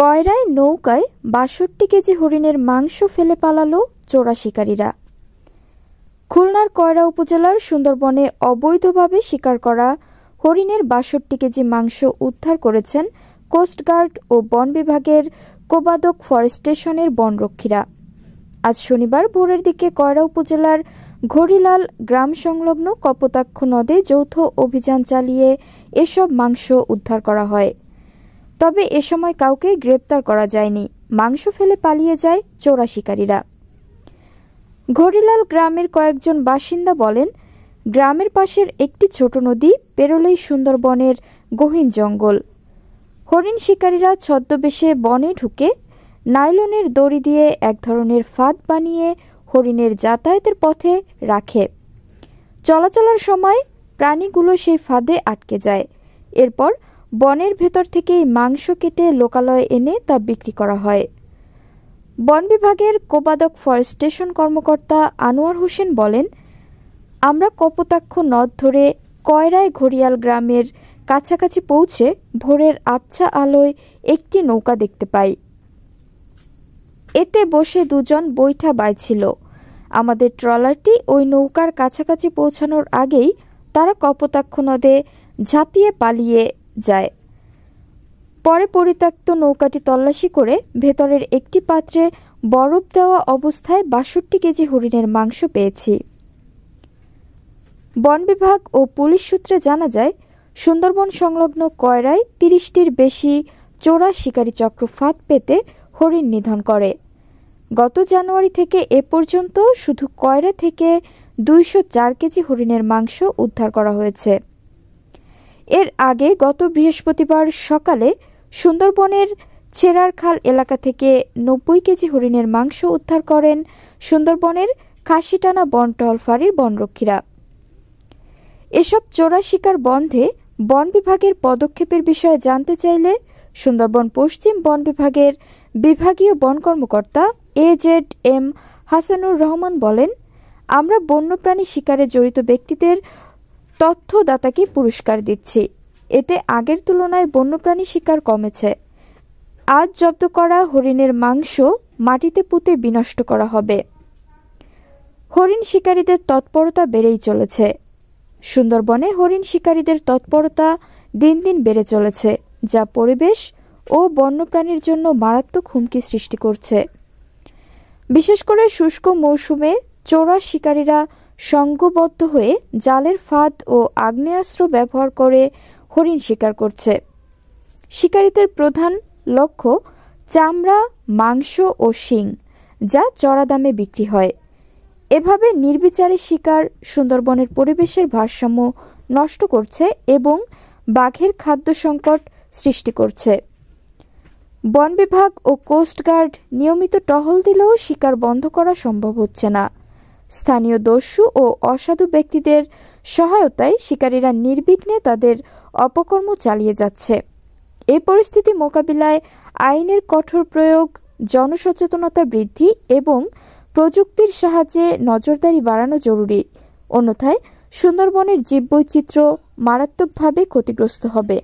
কয়রায় নৌকায় ৬২ কেজি হরিণের মাংস ফেলে পালালো চোরা শিকারীরা। খুলনার কয়রা উপজেলার সুন্দরবনে অবৈধভাবে শিকার করা হরিণের ৬২ কেজি মাংস উদ্ধার করেছেন কোস্টগার্ড ও বন বিভাগের কোবাদক ফরেস্ট স্টেশনের বনরক্ষীরা। আজ শনিবার ভোরের দিকে কয়রা উপজেলার ঘড়িলাল গ্রাম সংলগ্ন কপোতাক্ষ নদে যৌথ অভিযান চালিয়ে এসব মাংস উদ্ধার করা হয়। তবে এ সময় কাউকে গ্রেপ্তার করা যায়নি। মাংস ফেলে পালিয়ে যায় চোরা শিকারীরা। ঘড়িলাল গ্রামের কয়েকজন বাসিন্দা বলেন, গ্রামের পাশের একটি ছোট নদী পেরোলেই সুন্দরবনের গহীন জঙ্গল। হরিণ শিকারীরা ছদ্মবেশে বনে ঢুকে নাইলনের দড়ি দিয়ে এক ধরনের ফাঁদ বানিয়ে হরিণের যাতায়াতের পথে রাখে। চলাচলের সময় প্রাণীগুলো সেই ফাঁদে আটকে যায়। এরপর বনের ভেতর থেকেই মাংস কেটে লোকালয়ে এনে তা বিক্রি করা হয়। বন বিভাগের কোবাদক ফরেস্ট স্টেশন কর্মকর্তা আনোয়ার হোসেন বলেন, আমরা কপোতাক্ষ নদ ধরে কয়রায় ঘড়িয়াল গ্রামের কাছাকাছি পৌঁছে ভোরের আবছা আলোয় একটি নৌকা দেখতে পাই। এতে বসে দুজন বৈঠা বাইছিল। আমাদের ট্রলারটি ওই নৌকার কাছাকাছি পৌঁছানোর আগেই তারা কপোতাক্ষ নদে ঝাঁপিয়ে পালিয়ে যায়। পরে পরিত্যক্ত নৌকাটি তল্লাশি করে ভেতরের একটি পাত্রে বরফ দেওয়া অবস্থায় ৬২ কেজি হরিণের মাংস পেয়েছি। বন বিভাগ ও পুলিশ সূত্রে জানা যায়, সুন্দরবন সংলগ্ন কয়রায় ৩০টির বেশি চোরা শিকারী চক্র ফাঁদ পেতে হরিণ নিধন করে। গত জানুয়ারি থেকে এ পর্যন্ত শুধু কয়রা থেকে ২০৪ কেজি হরিণের মাংস উদ্ধার করা হয়েছে। এর আগে গত বৃহস্পতিবার সকালে সুন্দরবনের ছেড়ারখাল এলাকা থেকে ৯০ কেজি হরিণের মাংস উদ্ধার করেন সুন্দরবনের খাসিটানা বনটহল ফাঁড়ির বনরক্ষীরা। এসব চোরা শিকার বন্ধে বন বিভাগের পদক্ষেপের বিষয়ে জানতে চাইলে সুন্দরবন পশ্চিম বন বিভাগের বিভাগীয় বন কর্মকর্তা AZM হাসানুর রহমান বলেন, আমরা বন্যপ্রাণী শিকারে জড়িত ব্যক্তিদের তথ্যদাতাকে পুরস্কার দিচ্ছি। এতে আগের তুলনায় বন্যপ্রাণী শিকার কমেছে। আজ জব্দ করা হরিণের মাংস মাটিতে পুঁতে বিনষ্ট করা হবে। হরিণ শিকারীদের তৎপরতা বেড়েই চলেছে। সুন্দরবনে হরিণ শিকারীদের তৎপরতা দিন দিন বেড়ে চলেছে, যা পরিবেশ ও বন্যপ্রাণীর জন্য মারাত্মক হুমকি সৃষ্টি করছে। বিশেষ করে শুষ্ক মৌসুমে চোরা শিকারীরা সংঘবদ্ধ হয়ে জালের ফাঁদ ও আগ্নেয়াস্ত্র ব্যবহার করে হরিণ শিকার করছে। শিকারীদের প্রধান লক্ষ্য চামড়া, মাংস ও শিং, যা চড়া দামে বিক্রি হয়। এভাবে নির্বিচারে শিকার সুন্দরবনের পরিবেশের ভারসাম্য নষ্ট করছে এবং বাঘের খাদ্য সংকট সৃষ্টি করছে। বন বিভাগ ও কোস্টগার্ড নিয়মিত টহল দিলেও শিকার বন্ধ করা সম্ভব হচ্ছে না। স্থানীয় দস্যু ও অসাধু ব্যক্তিদের সহায়তায় শিকারীরা নির্বিঘ্নে তাদের অপকর্ম চালিয়ে যাচ্ছে। এই পরিস্থিতি মোকাবিলায় আইনের কঠোর প্রয়োগ, জনসচেতনতা বৃদ্ধি এবং প্রযুক্তির সাহায্যে নজরদারি বাড়ানো জরুরি। অন্যথায় সুন্দরবনের জীববৈচিত্র্য মারাত্মকভাবে ক্ষতিগ্রস্ত হবে।